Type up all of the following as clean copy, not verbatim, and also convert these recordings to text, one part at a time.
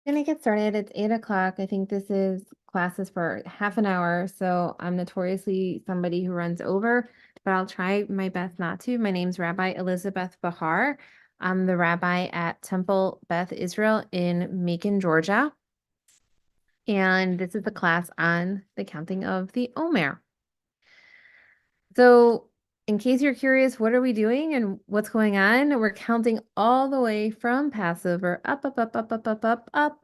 Gonna get started. It's 8 o'clock. I think this is classes for half an hour. So I'm notoriously somebody who runs over, but I'll try my best not to. My name's Rabbi Elizabeth Bahar. I'm the rabbi at Temple Beth Israel in Macon, Georgia. And this is the class on the counting of the Omer. So in case you're curious, what are we doing and what's going on? We're counting all the way from Passover up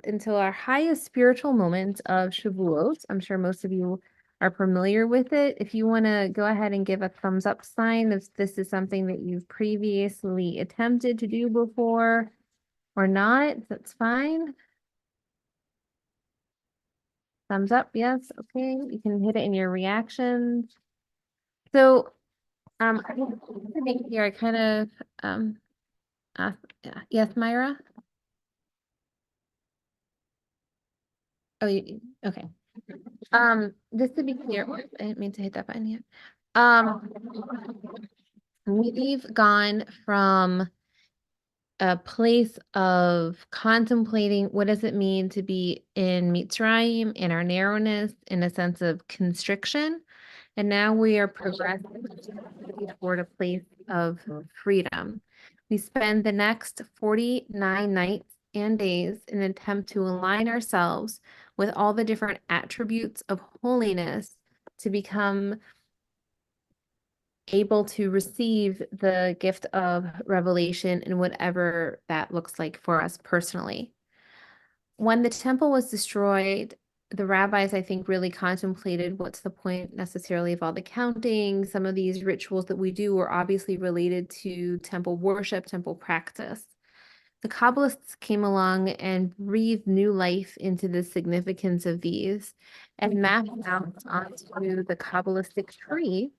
until our highest spiritual moment of Shavuot. I'm sure most of you are familiar with it. If you want to go ahead and give a thumbs up sign if this is something that you've previously attempted to do before or not, that's fine. Thumbs up, yes, okay. You can hit it in your reactions. So I think here I kind of yeah. Yes, Myra? Oh, okay. Just to be clear, I didn't mean to hit that button yet. Um, we've gone from a place of contemplating what does it mean to be in Mitzrayim, in our narrowness, in a sense of constriction. And now we are progressing toward a place of freedom. We spend the next 49 nights and days in an attempt to align ourselves with all the different attributes of holiness to become able to receive the gift of revelation and whatever that looks like for us personally. When the temple was destroyed, the rabbis, I think, really contemplated what's the point necessarily of all the counting. Some of these rituals that we do are obviously related to temple worship, temple practice. The Kabbalists came along and breathed new life into the significance of these and mapped out onto the Kabbalistic tree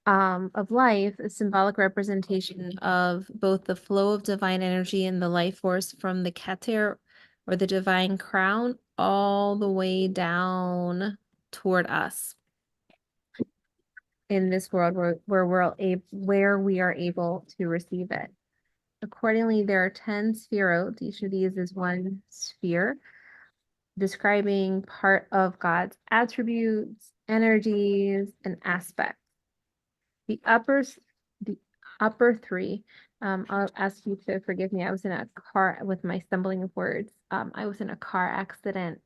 of life, a symbolic representation of both the flow of divine energy and the life force from the Keter or the divine crown all the way down toward us in this world where we are able to receive it. Accordingly, there are 10 sefirot. Each of these is one sphere describing part of God's attributes, energies, and aspects. The upper three, I'll ask you to forgive me. I was in a car with my stumbling of words. I was in a car accident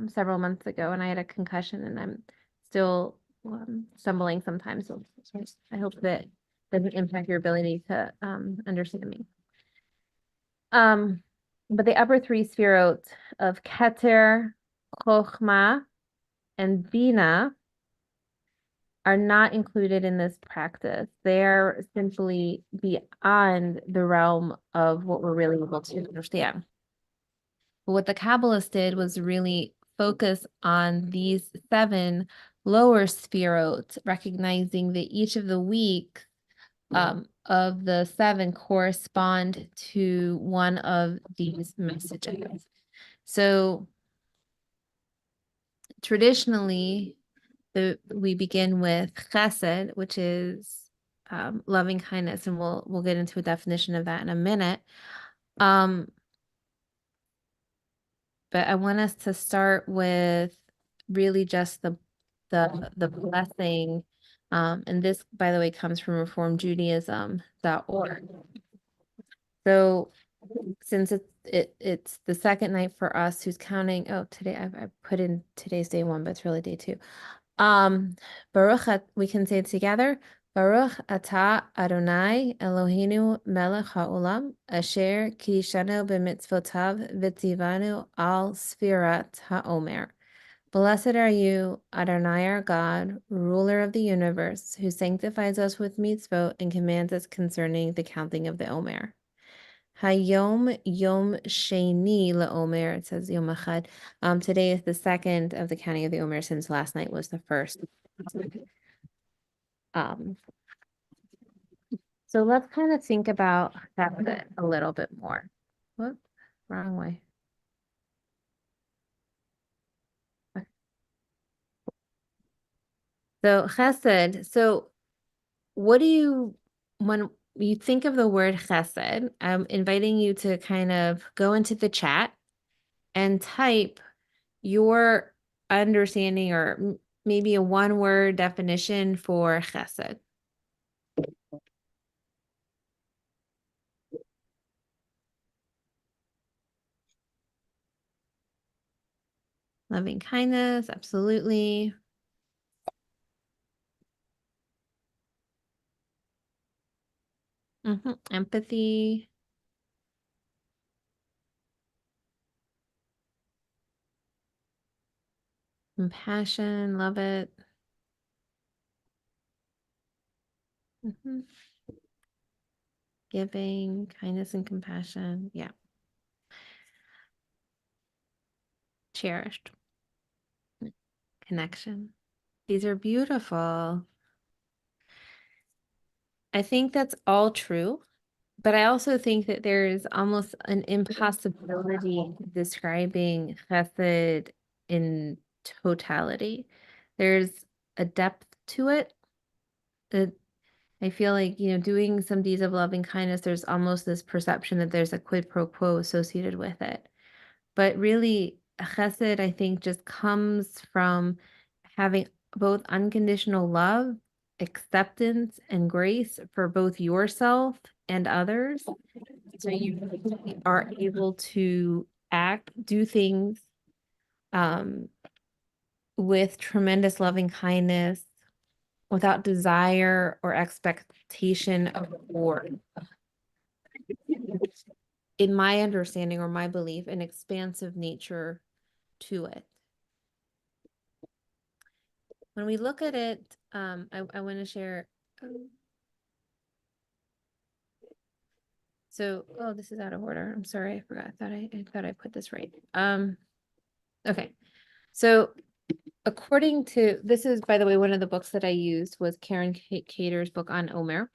several months ago and I had a concussion and I'm still stumbling sometimes. So I hope that doesn't impact your ability to understand me. But the upper three sefirot of Keter, Chochmah, and Bina are not included in this practice. They're simply beyond the realm of what we're really able to understand. But what the Kabbalists did was really focus on these 7 lower sefirot, recognizing that each of the weeks of the 7 correspond to one of these messages. So traditionally, we begin with Chesed, which is loving kindness, and we'll get into a definition of that in a minute. But I want us to start with really just the blessing. And this, by the way, comes from reformedjudaism.org. So since it's the second night for us who's counting, oh, today I put in today's day 1, but it's really day 2. Baruch, we can say it together. Baruch atah Adonai Eloheinu melech haolam asher kiddushanu b'mitzvotav v'tzivanu al sfirat haomer. Blessed are you, Adonai our God, ruler of the universe, who sanctifies us with mitzvot and commands us concerning the counting of the Omer. Hayom Yom Sheni LaOmer. It says Yom Echad. Today is the second of the counting of the Omer since last night was the first. So let's kind of think about that a little bit more. Whoop, wrong way. So Chesed. So what do you, when you think of the word Chesed, I'm inviting you to kind of go into the chat and type your understanding or maybe a one-word definition for chesed. Loving kindness, absolutely. Empathy. Compassion, love it. Giving, kindness and compassion. Yeah. Cherished. Connection. These are beautiful. I think that's all true, but I also think that there's almost an impossibility describing chesed in totality. There's a depth to it that I feel like, doing some deeds of loving kindness, there's almost this perception that there's a quid pro quo associated with it. But really, chesed, I think, just comes from having both unconditional love, acceptance, and grace for both yourself and others. So you really are able to do things with tremendous loving kindness without desire or expectation of reward. In my understanding or my belief, an expansive nature to it. When we look at it, I want to share. So, this is out of order. I'm sorry, I forgot. I thought I put this right. Okay. So, according to this is, by the way, one of the books that I used was Karen Cater's book on Omer.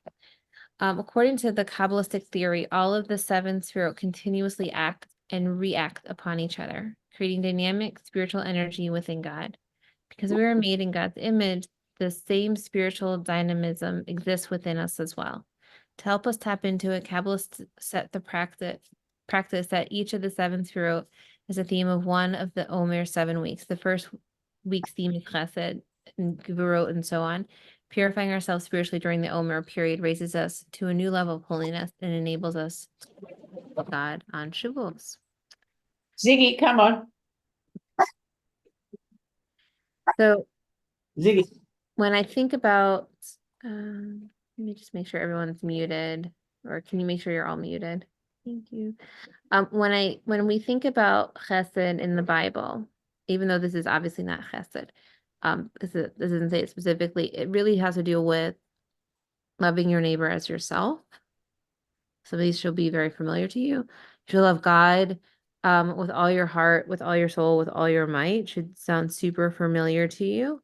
According to the Kabbalistic theory, all of the seven sefirot continuously act and react upon each other, creating dynamic spiritual energy within God. Because we are made in God's image, the same spiritual dynamism exists within us as well. To help us tap into it, Kabbalists set the practice that each of the seven sefirot is a theme of one of the Omer 7 weeks. The first week's theme is Chesed and gevurah and so on. Purifying ourselves spiritually during the Omer period raises us to a new level of holiness and enables us to love God on Shavuot. Ziggy, come on. So Ziggy. when I think about, let me just make sure everyone's muted, or can you make sure you're all muted? Thank you. When we think about chesed in the Bible, even though this is obviously not chesed, this doesn't say it specifically, it really has to do with loving your neighbor as yourself. Some of these should be very familiar to you. You should love God with all your heart, with all your soul, with all your might. Should sound super familiar to you.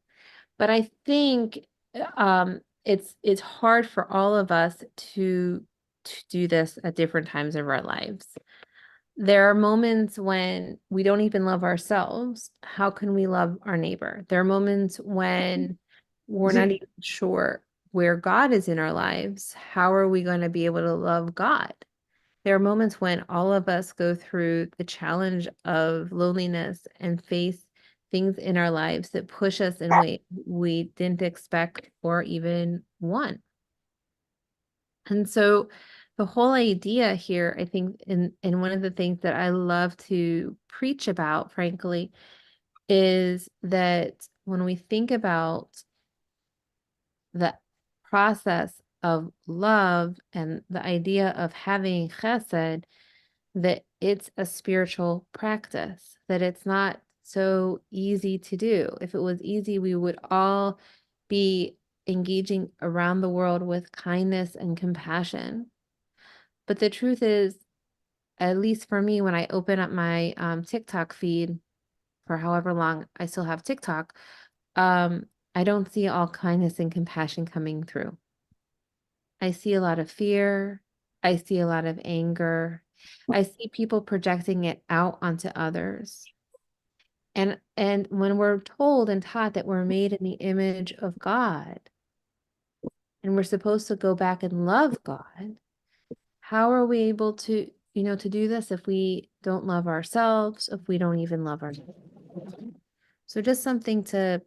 But I think it's hard for all of us to do this at different times of our lives. There are moments when we don't even love ourselves. How can we love our neighbor? There are moments when we're not even sure where God is in our lives. How are we going to be able to love God? There are moments when all of us go through the challenge of loneliness and face things in our lives that push us in ways we didn't expect or even want. And so the whole idea here, I think, and one of the things that I love to preach about, frankly, is that when we think about the process of love and the idea of having chesed, that it's a spiritual practice, that it's not so easy to do. If it was easy, we would all be engaging around the world with kindness and compassion. But the truth is, at least for me, when I open up my TikTok feed for however long I still have TikTok, I don't see all kindness and compassion coming through. I see a lot of fear. I see a lot of anger. I see people projecting it out onto others. And when we're told and taught that we're made in the image of God and we're supposed to go back and love God, how are we able to to do this if we don't love ourselves, if we don't even love ourselves. So just something to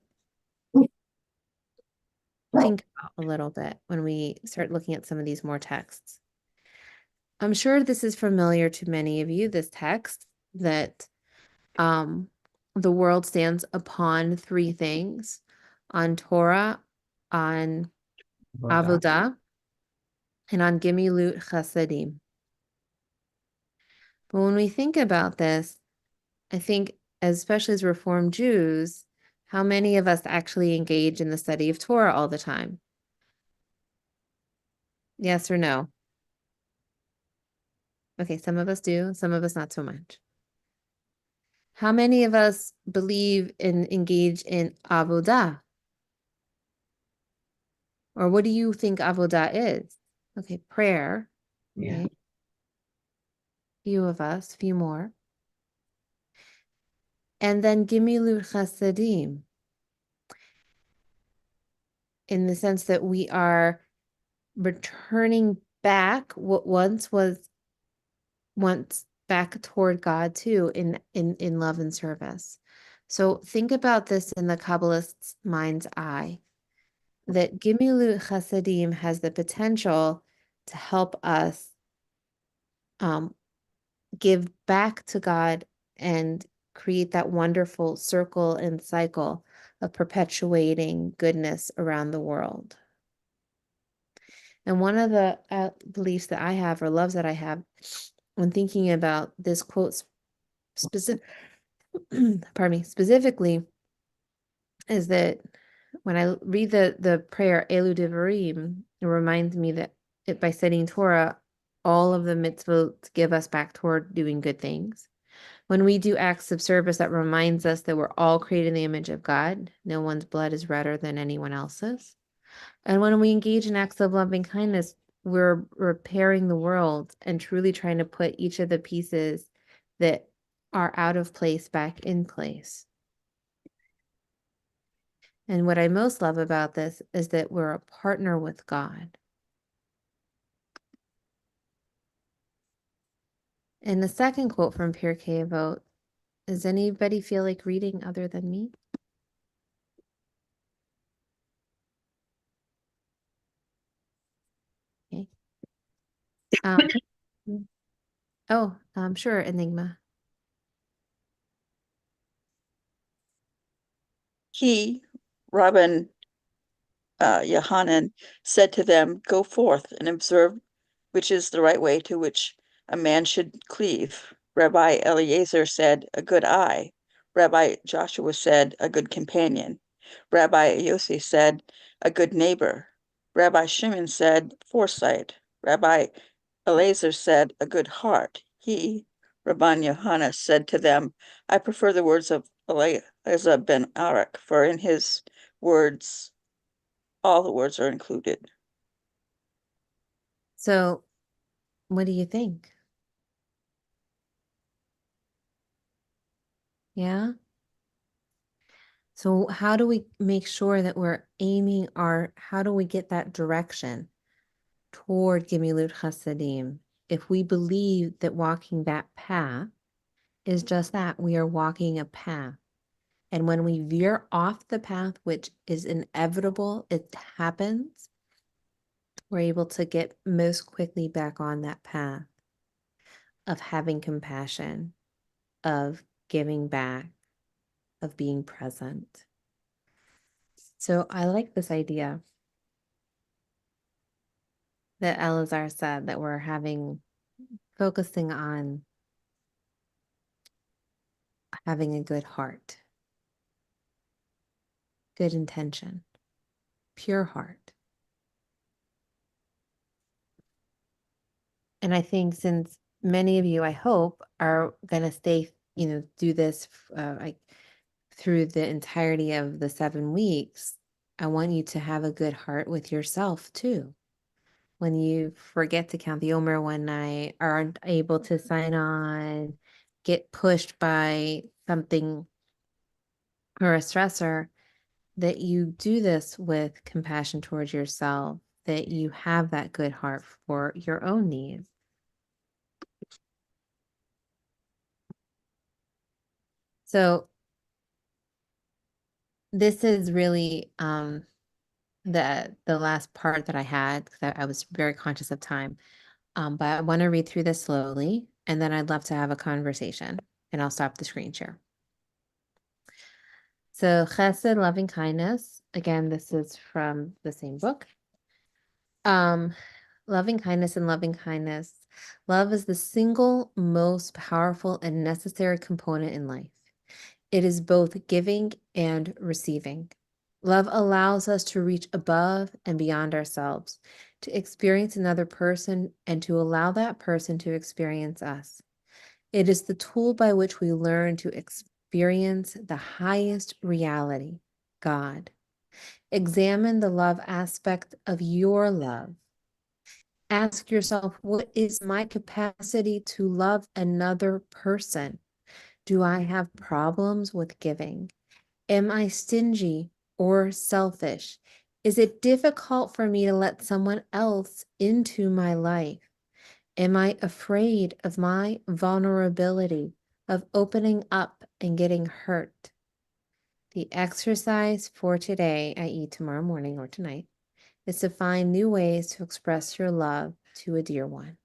think about a little bit when we start looking at some of these more texts. I'm sure this is familiar to many of you, this text that the world stands upon three things: on Torah, on Avodah, and on Gemilut Chasadim. But when we think about this, I think, especially as Reformed Jews, how many of us actually engage in the study of Torah all the time? Yes or no? Okay, some of us do, some of us not so much. How many of us believe and engage in avodah? Or what do you think avodah is? Okay, prayer. Yeah. Okay. Few of us, few more. And then gemilut chasadim, in the sense that we are returning back what once back toward God too, in love and service. So think about this in the Kabbalist's mind's eye, that Gemilut Chasadim has the potential to help us give back to God and create that wonderful circle and cycle of perpetuating goodness around the world. And one of the beliefs that I have, or loves that I have, when thinking about this quote specifically, is that when I read the prayer Elu Devarim, it reminds me that by studying Torah, all of the mitzvot give us back toward doing good things. When we do acts of service, that reminds us that we're all created in the image of God. No one's blood is redder than anyone else's. And when we engage in acts of loving kindness, we're repairing the world and truly trying to put each of the pieces that are out of place back in place. And what I most love about this is that we're a partner with God. And the second quote from Pirkei Avot, does anybody feel like reading other than me? Okay. Sure, Enigma. He, Rabban Yohanan, said to them, "Go forth and observe which is the right way to which a man should cleave." Rabbi Eliezer said, "A good eye." Rabbi Joshua said, "A good companion." Rabbi Yossi said, "A good neighbor." Rabbi Shimon said, "Foresight." Rabbi Eliezer said, "A good heart." He, Rabban Yohanan, said to them, "I prefer the words of Eliezer ben Arak, for in his words all the words are included." So, what do you think? Yeah. So how do we make sure that we're how do we get that direction toward Gemilut Chasadim? If we believe that walking that path is just that, we are walking a path. And when we veer off the path, which is inevitable, it happens, we're able to get most quickly back on that path of having compassion, of giving back, of being present. So I like this idea that Elazar said, that we're focusing on having a good heart, good intention, pure heart. And I think since many of you, I hope, are going to stay, do this through the entirety of the 7 weeks, I want you to have a good heart with yourself too. When you forget to count the Omer one night, aren't able to sign on, get pushed by something or a stressor, that you do this with compassion towards yourself, that you have that good heart for your own needs. So this is really the last part that I had because I was very conscious of time. But I want to read through this slowly, and then I'd love to have a conversation, and I'll stop the screen share. So Chesed, loving kindness. Again, this is from the same book. Loving kindness and loving kindness. Love is the single most powerful and necessary component in life. It is both giving and receiving. Love allows us to reach above and beyond ourselves, to experience another person, and to allow that person to experience us. It is the tool by which we learn to experience the highest reality, God. Examine the love aspect of your love. Ask yourself, what is my capacity to love another person? Do I have problems with giving? Am I stingy or selfish? Is it difficult for me to let someone else into my life? Am I afraid of my vulnerability, of opening up and getting hurt? The exercise for today, i.e., tomorrow morning or tonight, is to find new ways to express your love to a dear one.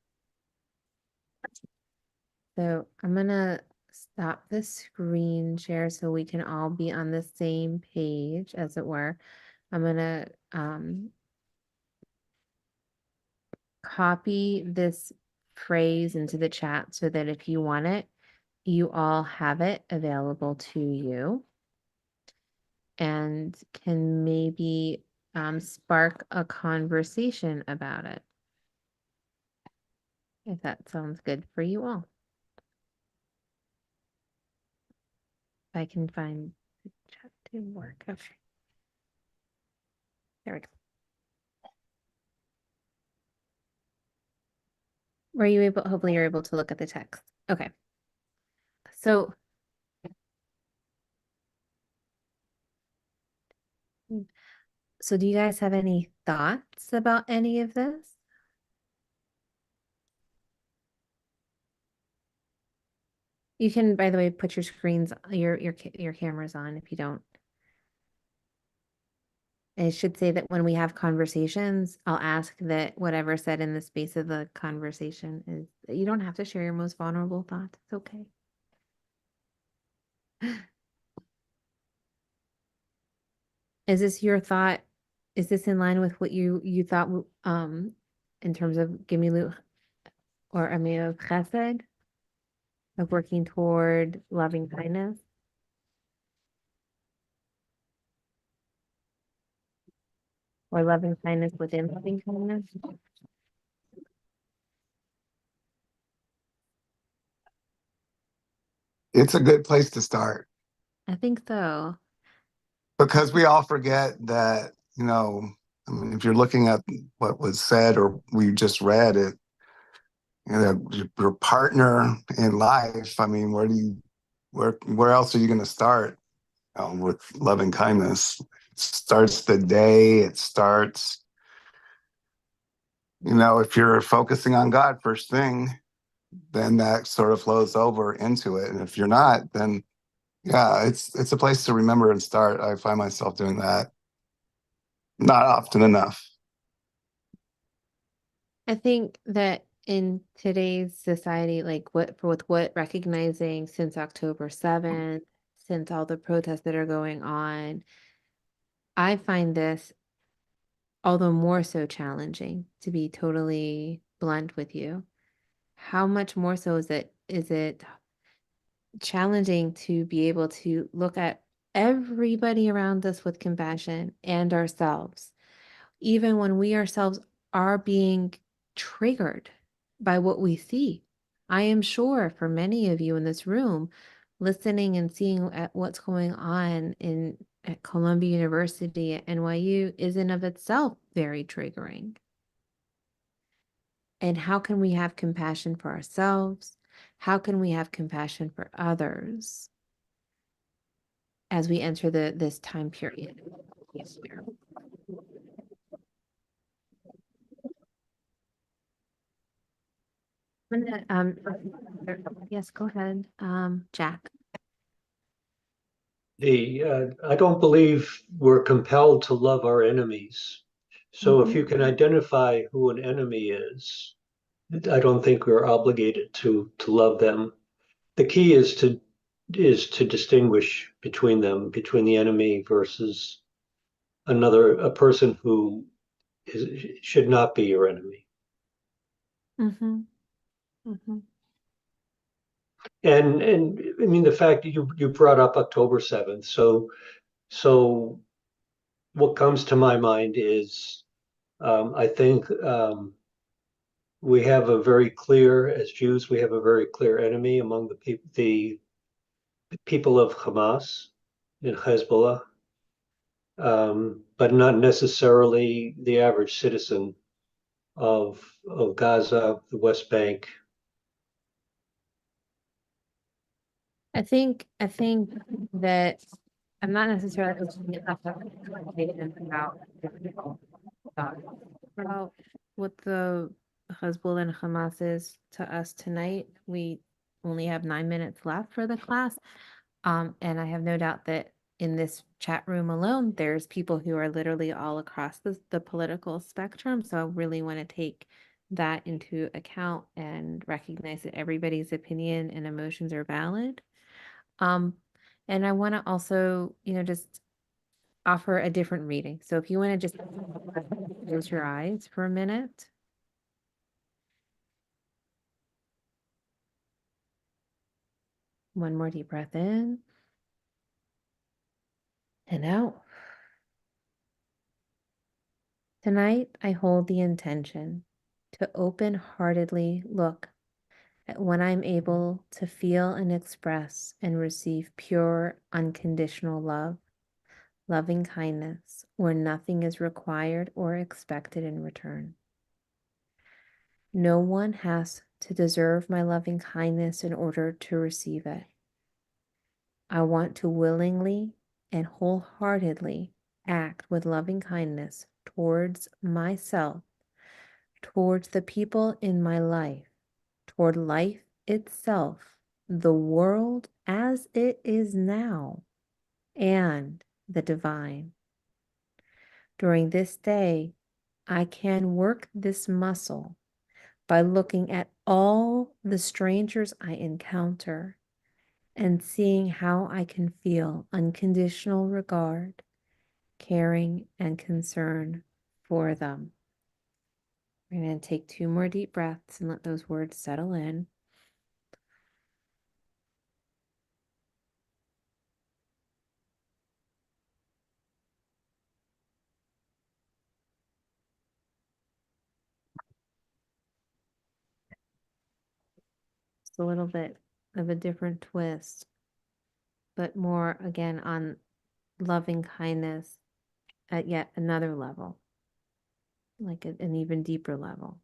So I'm going to stop the screen share so we can all be on the same page, as it were. I'm going to copy this phrase into the chat so that if you want it, you all have it available to you and can maybe spark a conversation about it, if that sounds good for you all. If I can find the chat to work. Okay. There we go. Were you able, hopefully you're able to look at the text. Okay. So do you guys have any thoughts about any of this? You can, by the way, put your screens, your cameras on if you don't. It should say that when we have conversations, I'll ask that whatever said in the space of the conversation is, you don't have to share your most vulnerable thoughts. It's okay. Is this your thought? Is this in line with what you thought in terms of gemilut or amir chesed, of working toward loving kindness? Or loving kindness within loving kindness? It's a good place to start I think so. because we all forget that, I mean, if you're looking at what was said or we just read it, your partner in life, I mean, where else are you going to start with loving kindness? It starts the day. It starts, if you're focusing on God first thing, then that sort of flows over into it. And if you're not, then yeah, it's a place to remember and start. I find myself doing that not often enough. I think that in today's society, like with what recognizing since October 7th, since all the protests that are going on, I find this although more so challenging, to be totally blunt with you. How much more so is it challenging to be able to look at everybody around us with compassion and ourselves, even when we ourselves are being triggered by what we see. I am sure for many of you in this room, listening and seeing at what's going on at Columbia University at NYU is in of itself very triggering. And how can we have compassion for ourselves? How can we have compassion for others as we enter this time period? Yes, I'm gonna, yes, go ahead, Jack. I don't believe we're compelled to love our enemies. So if you can identify who an enemy is, I don't think we're obligated to love them. The key is to distinguish between them, between the enemy versus a person who should not be your enemy. Mm-hmm. Mm-hmm. And I mean the fact that you brought up October 7th, so what comes to my mind is I think we have a very clear, as Jews, we have a very clear enemy among the people of Hamas and Hezbollah, but not necessarily the average citizen of Gaza, the West Bank. I think that I'm not necessarily about what the Hezbollah and Hamas is to us tonight. We only have 9 minutes left for the class. And I have no doubt that in this chat room alone, there's people who are literally all across the political spectrum. So I really want to take that into account and recognize that everybody's opinion and emotions are valid. And I want to also, just offer a different reading. So if you want to just close your eyes for a minute. One more deep breath in and out. Tonight, I hold the intention to open-heartedly look at when I'm able to feel and express and receive pure, unconditional love, loving kindness, where nothing is required or expected in return. No one has to deserve my loving kindness in order to receive it. I want to willingly and wholeheartedly act with loving kindness towards myself, towards the people in my life, toward life itself, the world as it is now, and the divine. During this day, I can work this muscle by looking at all the strangers I encounter and seeing how I can feel unconditional regard, caring, and concern for them. We're going to take 2 more deep breaths and let those words settle in. Just a little bit of a different twist, but more again on loving kindness at yet another level, like an even deeper level.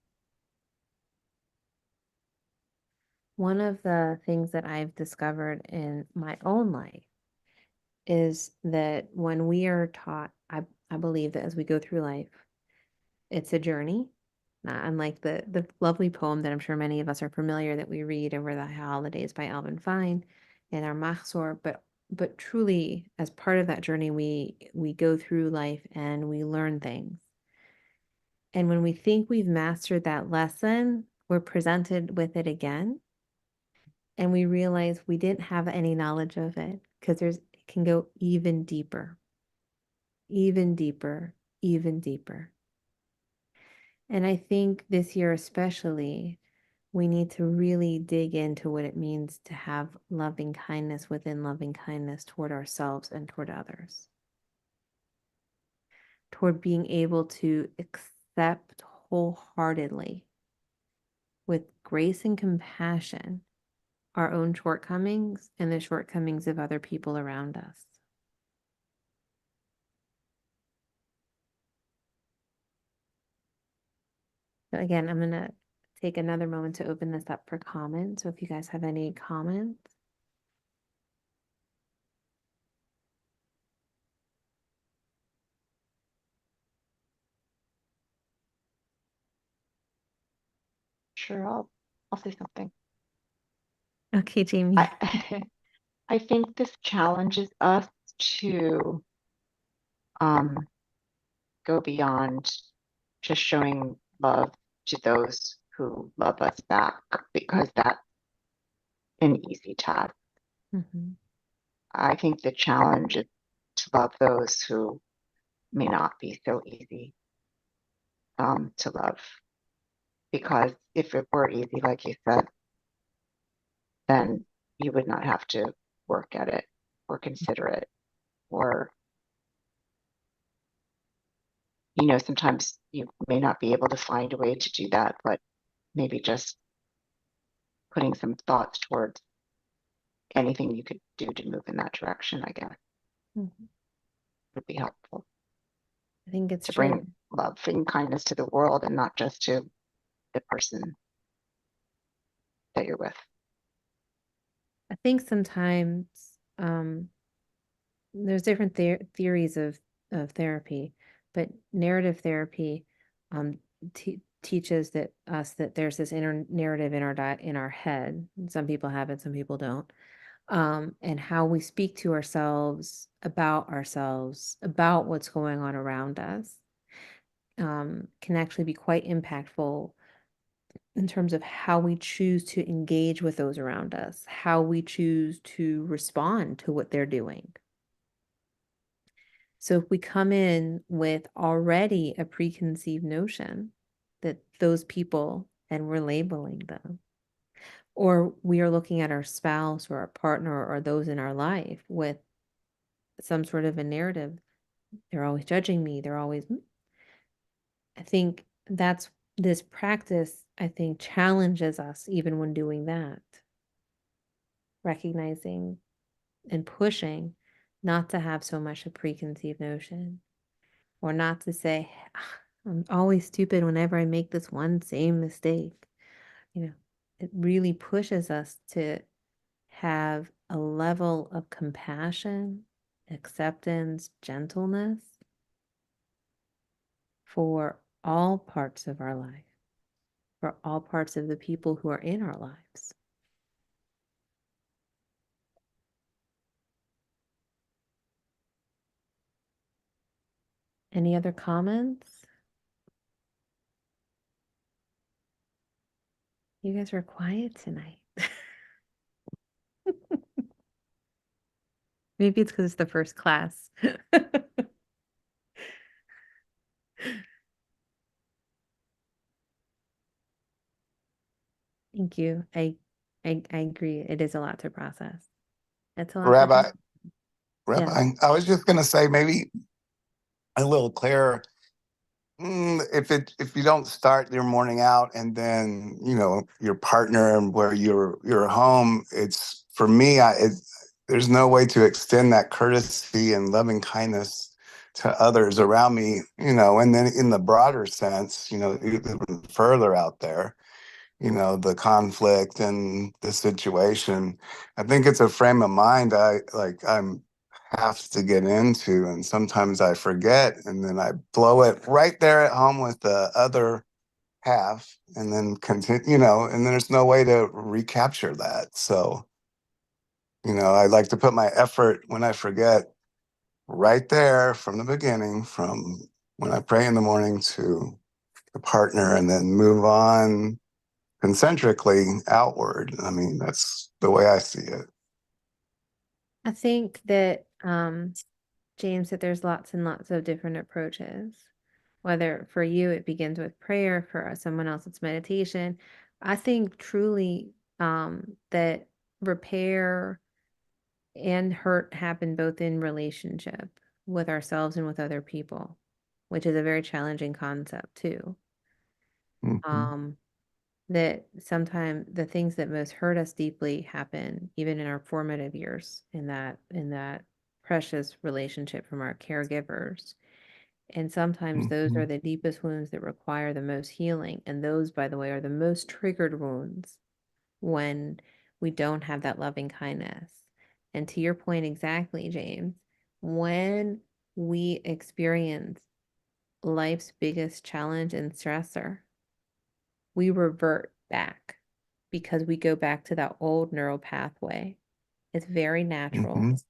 One of the things that I've discovered in my own life is that when we are taught, I believe that as we go through life, it's a journey, not unlike the lovely poem that I'm sure many of us are familiar that we read over the holidays by Alvin Fine in our Machzor, but truly as part of that journey, we go through life and we learn things. And when we think we've mastered that lesson, we're presented with it again. And we realize we didn't have any knowledge of it because it can go even deeper, even deeper, even deeper. And I think this year especially, we need to really dig into what it means to have loving kindness within loving kindness toward ourselves and toward others. Toward being able to accept wholeheartedly, with grace and compassion, our own shortcomings and the shortcomings of other people around us. So again, I'm going to take another moment to open this up for comments. So if you guys have any comments. Sure, I'll say something. Okay, Jamie. I I think this challenges us to go beyond just showing love to those who love us back, because that's an easy task. Mhm. I think the challenge is to love those who may not be so easy to love. Because if it were easy, like you said, then you would not have to work at it or consider it. Or, sometimes you may not be able to find a way to do that, but maybe just putting some thoughts towards anything you could do to move in that direction, I guess, Mhm. would be helpful I think it's to true. bring love and kindness to the world and not just to the person that you're with. I think sometimes there's different theories of therapy, but narrative therapy um, teaches that there's this inner narrative in our head. Some people have it, some people don't. And how we speak to ourselves, about what's going on around us, can actually be quite impactful in terms of how we choose to engage with those around us, how we choose to respond to what they're doing. So if we come in with already a preconceived notion that those people, and we're labeling them, or we are looking at our spouse or our partner or those in our life with some sort of a narrative, they're always judging me, I think that's this practice, I think, challenges us even when doing that, recognizing and pushing not to have so much a preconceived notion, or not to say, "Ah, I'm always stupid whenever I make this one same mistake." It really pushes us to have a level of compassion, acceptance, gentleness for all parts of our life, for all parts of the people who are in our lives. Any other comments? You guys were quiet tonight. Maybe it's because it's the first class. Thank you. I agree. It is a lot to process. It's a lot to Rabbi, process. Yeah. Rabbi, I was just going to say maybe a little clearer. If you don't start your morning out and then your partner and where you're home, it's for me. There's no way to extend that courtesy and loving kindness to others around me. And then in the broader sense, even further out there, the conflict and the situation. I think it's a frame of mind I'm have to get into, and sometimes I forget, and then I blow it right there at home with the other half, and then continue, and there's no way to recapture that. So, I like to put my effort when I forget right there from the beginning, from when I pray in the morning to the partner, and then move on concentrically outward. I mean, that's the way I see it. I think that, James, that there's lots and lots of different approaches. Whether for you it begins with prayer, for someone else it's meditation. I think truly that repair and hurt happen both in relationship with ourselves and with other people, which is a very challenging concept too. Mhm. That sometimes the things that most hurt us deeply happen even in our formative years, in that precious relationship from our caregivers. And sometimes those are Mhm. the deepest wounds that require the most healing. And those, by the way, are the most triggered wounds when we don't have that loving kindness. And to your point exactly, James, when we experience life's biggest challenge and stressor, we revert back because we go back to that old neural pathway. It's very natural. Mhm.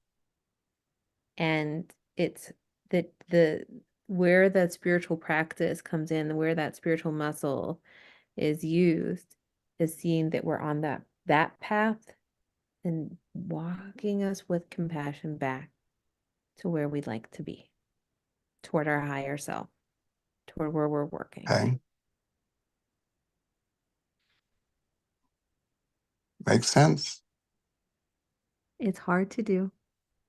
And it's the where that spiritual practice comes in, where that spiritual muscle is used, is seeing that we're on that path and walking us with compassion back to where we'd like to be, toward our higher self, toward where we're working. Okay. Makes sense. It's hard to do.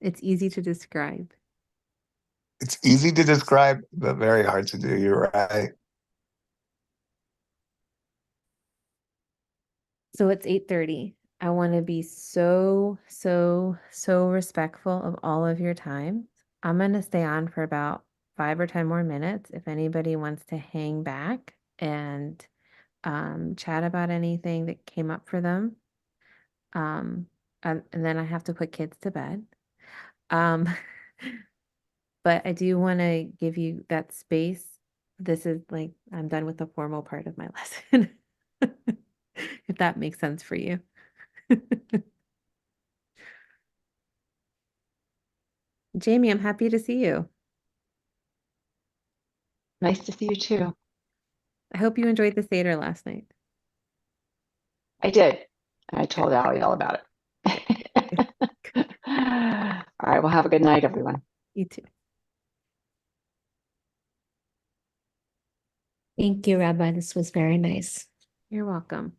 It's easy to describe. It's easy to describe, but very hard to do. You're right. So it's 8:30. I want to be so respectful of all of your time. I'm going to stay on for about 5 or 10 more minutes if anybody wants to hang back and chat about anything that came up for them. And then I have to put kids to bed. Um, but I do want to give you that space. This is like, I'm done with the formal part of my lesson. If that makes sense for you. Jamie, I'm happy to see you. Nice to see you too. I hope you enjoyed the Seder last night. I did. I told Allie all about it. All right, well, have a good night, everyone. You too. Thank you, Rabbi. This was very nice. You're welcome.